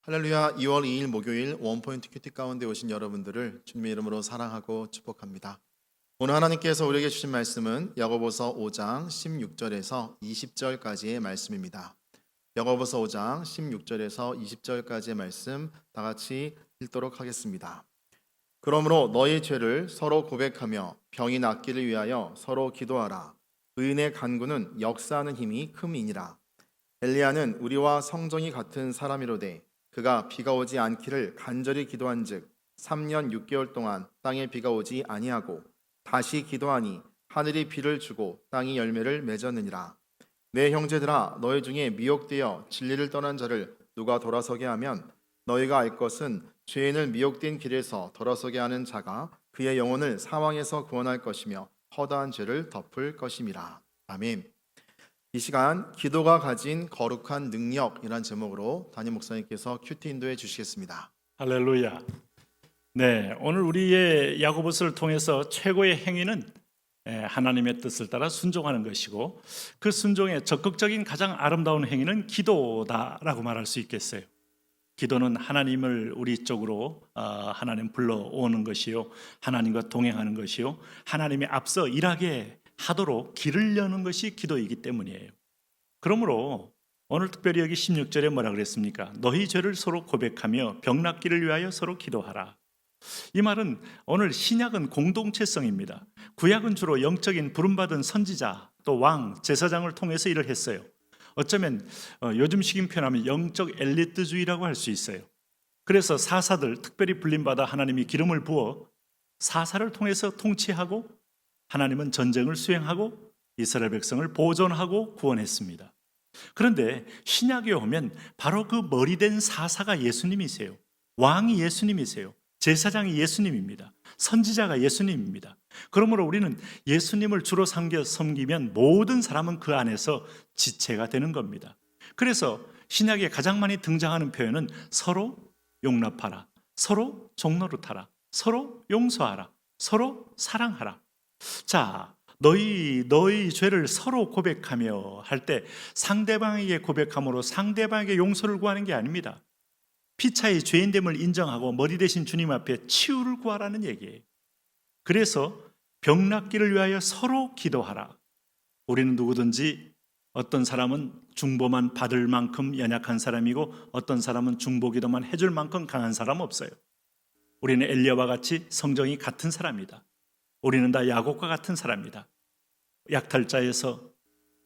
할렐루야. 2월 2일 목요일 원포인트 큐티 가운데 오신 여러분들을 주님의 이름으로 사랑하고 축복합니다. 오늘 하나님께서 우리에게 주신 말씀은 야고보서 5장 16절에서 20절까지의 말씀입니다. 야고보서 5장 16절에서 20절까지의 말씀 다 같이 읽도록 하겠습니다. 그러므로 너희 죄를 서로 고백하며 병이 낫기를 위하여 서로 기도하라. 의인의 간구는 역사하는 힘이 큼이니라. 엘리야는 우리와 성정이 같은 사람이로되 그가 비가 오지 않기를 간절히 기도한즉 3년 6개월 동안 땅에 비가 오지 아니하고 다시 기도하니 하늘이 비를 주고 땅이 열매를 맺었느니라. 내 형제들아, 너희 중에 미혹되어 진리를 떠난 자를 누가 돌아서게 하면 너희가 알 것은 죄인을 미혹된 길에서 돌아서게 하는 자가 그의 영혼을 사망에서 구원할 것이며 허다한 죄를 덮을 것임이라. 아멘. 이 시간 기도가 가진 거룩한 능력이란 제목으로 담임 목사님께서 큐티 인도해 주시겠습니다. 할렐루야. 네, 오늘 우리의 야고보서를 통해서 최고의 행위는 하나님의 뜻을 따라 순종하는 것이고 그 순종의 적극적인 가장 아름다운 행위는 기도다라고 말할 수 있겠어요. 기도는 하나님을 우리 쪽으로 하나님 불러오는 것이요, 하나님과 동행하는 것이요, 하나님이 앞서 일하게 하도록 길을 여는 것이 기도이기 때문이에요. 그러므로 오늘 특별히 여기 16절에 뭐라 그랬습니까? 너희 죄를 서로 고백하며 병 낫기를 위하여 서로 기도하라. 이 말은 오늘 신약은 공동체성입니다. 구약은 주로 영적인 부름받은 선지자 또 왕, 제사장을 통해서 일을 했어요. 어쩌면 요즘 식인 표현하면 영적 엘리트주의라고 할 수 있어요. 그래서 사사들, 특별히 불림받아 하나님이 기름을 부어 사사를 통해서 통치하고 하나님은 전쟁을 수행하고 이스라엘 백성을 보존하고 구원했습니다. 그런데 신약에 오면 바로 그 머리된 사사가 예수님이세요. 왕이 예수님이세요. 제사장이 예수님입니다. 선지자가 예수님입니다. 그러므로 우리는 예수님을 주로 섬기면 모든 사람은 그 안에서 지체가 되는 겁니다. 그래서 신약에 가장 많이 등장하는 표현은 서로 용납하라, 서로 종노릇하라, 서로 용서하라, 서로 사랑하라. 자, 너희 죄를 서로 고백하며 할 때 상대방에게 고백함으로 상대방에게 용서를 구하는 게 아닙니다. 피차의 죄인됨을 인정하고 머리 대신 주님 앞에 치유를 구하라는 얘기예요. 그래서 병 낫기를 위하여 서로 기도하라. 우리는 누구든지 어떤 사람은 중보만 받을 만큼 연약한 사람이고 어떤 사람은 중보기도만 해줄 만큼 강한 사람 없어요. 우리는 엘리야와 같이 성정이 같은 사람이다. 우리는 다 야곱과 같은 사람이다. 약탈자에서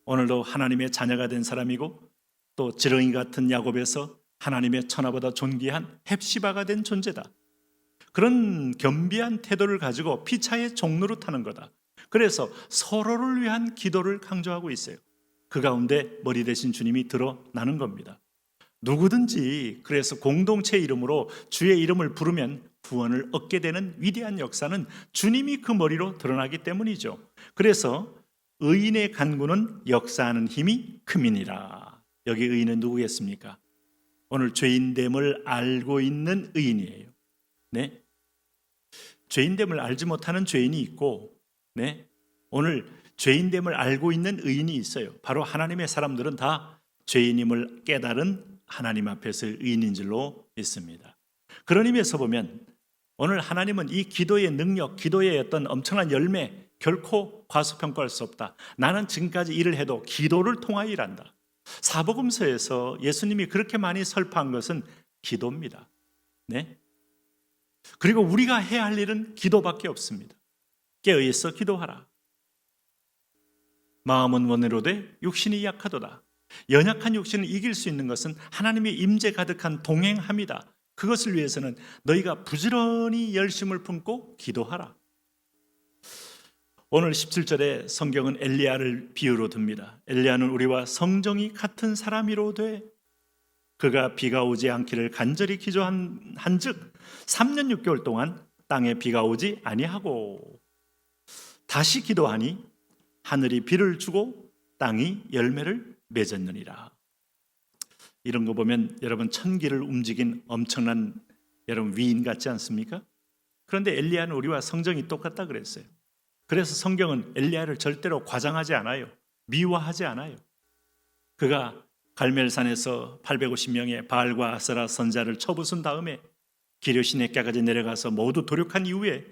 오늘도 하나님의 자녀가 된 사람이고 또 지렁이 같은 야곱에서 하나님의 천하보다 존귀한 헵시바가 된 존재다. 그런 겸비한 태도를 가지고 피차의 종로로 타는 거다. 그래서 서로를 위한 기도를 강조하고 있어요. 그 가운데 머리 대신 주님이 드러나는 겁니다. 누구든지 그래서 공동체 이름으로 주의 이름을 부르면 구원을 얻게 되는 위대한 역사는 주님이 그 머리로 드러나기 때문이죠. 그래서 의인의 간구는 역사하는 힘이 큼이니라. 여기 의인은 누구겠습니까? 오늘 죄인됨을 알고 있는 의인이에요. 네, 죄인됨을 알지 못하는 죄인이 있고, 네, 오늘 죄인됨을 알고 있는 의인이 있어요. 바로 하나님의 사람들은 다 죄인임을 깨달은 하나님 앞에서의 의인인 줄로 믿습니다. 그런 의미에서 보면 오늘 하나님은 이 기도의 능력, 기도의 어떤 엄청난 열매 결코 과소평가할 수 없다. 나는 지금까지 일을 해도 기도를 통하여 일한다. 사복음서에서 예수님이 그렇게 많이 설파한 것은 기도입니다. 네? 그리고 우리가 해야 할 일은 기도밖에 없습니다. 깨어있어 기도하라. 마음은 원으로되 육신이 약하도다. 연약한 육신을 이길 수 있는 것은 하나님의 임재 가득한 동행함이다. 그것을 위해서는 너희가 부지런히 열심을 품고 기도하라. 오늘 17절에 성경은 엘리야를 비유로 듭니다. 엘리야는 우리와 성정이 같은 사람이로되 그가 비가 오지 않기를 간절히 기도한즉 3년 6개월 동안 땅에 비가 오지 아니하고 다시 기도하니 하늘이 비를 주고 땅이 열매를 맺었느니라. 이런 거 보면 여러분 천기를 움직인 엄청난 여러분 위인 같지 않습니까? 그런데 엘리야는 우리와 성정이 똑같다 그랬어요. 그래서 성경은 엘리야를 절대로 과장하지 않아요. 미화하지 않아요. 그가 갈멜산에서 850명의 바알과 아세라 선자를 쳐부순 다음에 기르시네가까지 내려가서 모두 도륙한 이후에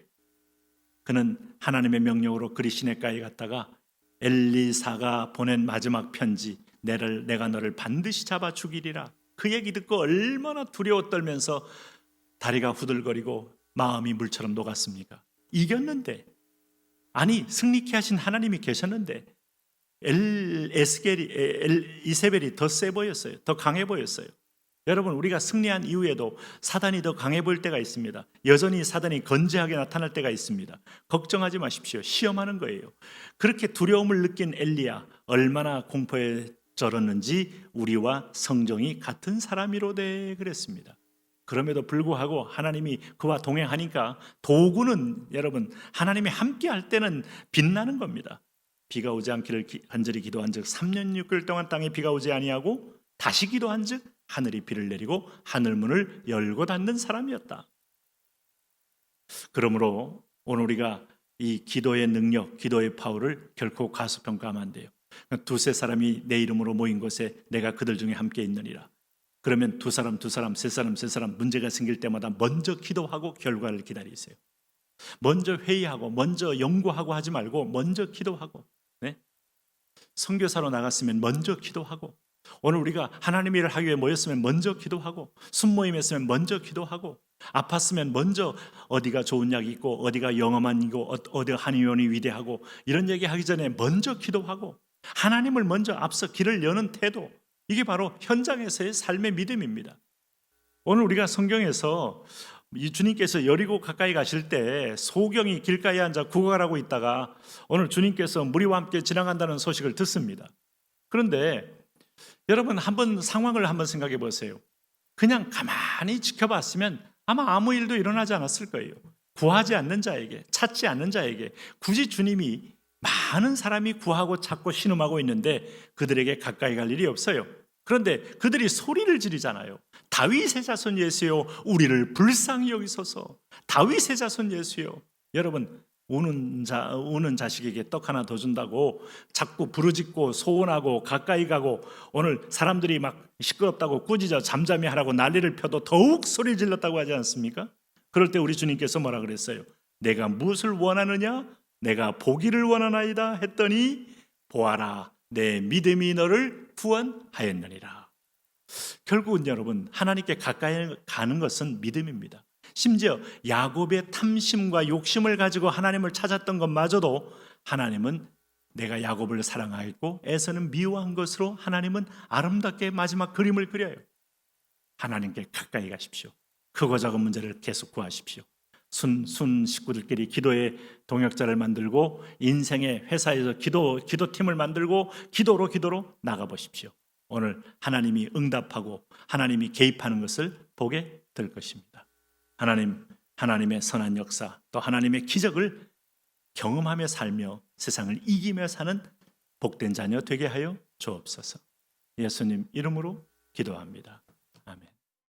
그는 하나님의 명령으로 그리시네가에 갔다가 엘리사가 보낸 마지막 편지, 내가 너를 반드시 잡아 죽이리라, 그 얘기 듣고 얼마나 두려워 떨면서 다리가 후들거리고 마음이 물처럼 녹았습니까? 이겼는데, 아니 승리케 하신 하나님이 계셨는데 이세벨이 더 세 보였어요. 더 강해 보였어요. 여러분, 우리가 승리한 이후에도 사단이 더 강해 보일 때가 있습니다. 여전히 사단이 건재하게 나타날 때가 있습니다. 걱정하지 마십시오. 시험하는 거예요. 그렇게 두려움을 느낀 엘리야, 얼마나 공포에 절었는지 우리와 성정이 같은 사람이로되 그랬습니다. 그럼에도 불구하고 하나님이 그와 동행하니까 도구는, 여러분, 하나님이 함께 할 때는 빛나는 겁니다. 비가 오지 않기를 간절히 기도한 즉 3년 6개월 동안 땅에 비가 오지 아니하고 다시 기도한 즉 하늘이 비를 내리고 하늘문을 열고 닫는 사람이었다. 그러므로 오늘 우리가 이 기도의 능력, 기도의 파워를 결코 가소평가하면 안 돼요. 두세 사람이 내 이름으로 모인 곳에 내가 그들 중에 함께 있느니라. 그러면 두 사람, 세 사람 문제가 생길 때마다 먼저 기도하고 결과를 기다리세요. 먼저 회의하고 먼저 연구하고 하지 말고 먼저 기도하고, 네? 선교사로 나갔으면 먼저 기도하고, 오늘 우리가 하나님의 일을 하기 위해 모였으면 먼저 기도하고, 순모임에 있으면 먼저 기도하고, 아팠으면 먼저 어디가 좋은 약이 있고 어디가 영험한 이고 어디가 한의원이 위대하고 이런 얘기하기 전에 먼저 기도하고 하나님을 먼저 앞서 길을 여는 태도, 이게 바로 현장에서의 삶의 믿음입니다. 오늘 우리가 성경에서 이 주님께서 여리고 가까이 가실 때 소경이 길가에 앉아 구걸하고 있다가 오늘 주님께서 무리와 함께 지나간다는 소식을 듣습니다. 그런데 여러분, 한번 상황을 한번 생각해 보세요. 그냥 가만히 지켜봤으면 아마 아무 일도 일어나지 않았을 거예요. 구하지 않는 자에게, 찾지 않는 자에게 굳이 주님이, 많은 사람이 구하고 찾고 신음하고 있는데 그들에게 가까이 갈 일이 없어요. 그런데 그들이 소리를 지르잖아요. 다윗의 자손 예수여, 우리를 불쌍히 여기소서. 다윗의 자손 예수여. 여러분, 우는 자식에게 떡 하나 더 준다고 자꾸 부르짖고 소원하고 가까이 가고, 오늘 사람들이 막 시끄럽다고 꾸짖어 잠잠히 하라고 난리를 펴도 더욱 소리 질렀다고 하지 않습니까? 그럴 때 우리 주님께서 뭐라 그랬어요? 내가 무엇을 원하느냐? 내가 보기를 원하나이다 했더니 보아라, 내 믿음이 너를 구원하였느니라. 결국은 여러분, 하나님께 가까이 가는 것은 믿음입니다. 심지어 야곱의 탐심과 욕심을 가지고 하나님을 찾았던 것마저도 하나님은 내가 야곱을 사랑하였고 에서는 미워한 것으로 하나님은 아름답게 마지막 그림을 그려요. 하나님께 가까이 가십시오. 크고 작은 문제를 계속 구하십시오. 순 식구들끼리 기도의 동역자를 만들고 인생의 회사에서 기도팀을 만들고 기도로 나가보십시오. 오늘 하나님이 응답하고 하나님이 개입하는 것을 보게 될 것입니다. 하나님의 선한 역사, 또 하나님의 기적을 경험하며 살며 세상을 이기며 사는 복된 자녀 되게 하여 주옵소서. 예수님 이름으로 기도합니다. 아멘.